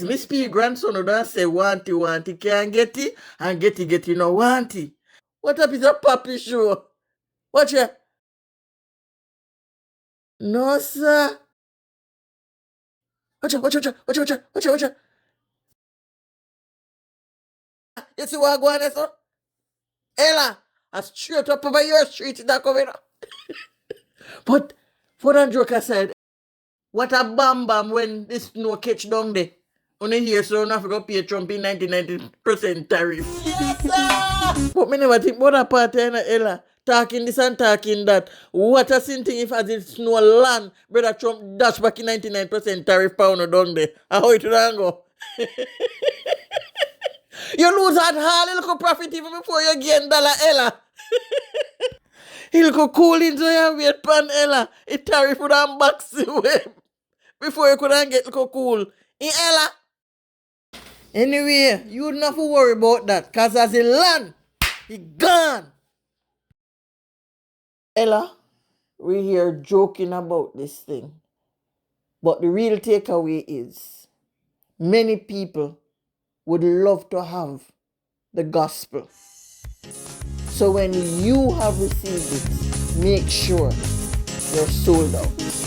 Miss P grandson would not say wanty can't get it and get it no wanty. What up is a puppy show? Watch ya. No sir. Watch ya. You see what going on, sir? Ella, I straight up over your street that coming up. But for that joke aside, what a bam when this snow catch down there. Only here so enough to go pay Trump in 99% tariff. Yes, sir! But me never think about that part, Ella. Talking this and talking that. What a sin thing if as it snow land, brother Trump dash back in 99% tariff pound down there. How it will go? You lose that hard little profit even before you gain dollar, Ella. He'll go cool into your weight pan, Ella. It tariff would unbox you before you couldn't get cool. In Ella. Anyway, you don't have to worry about that, because as it land, it gone. Ella, we're here joking about this thing. But the real takeaway is many people would love to have the gospel. So when you have received it, make sure you're sold out.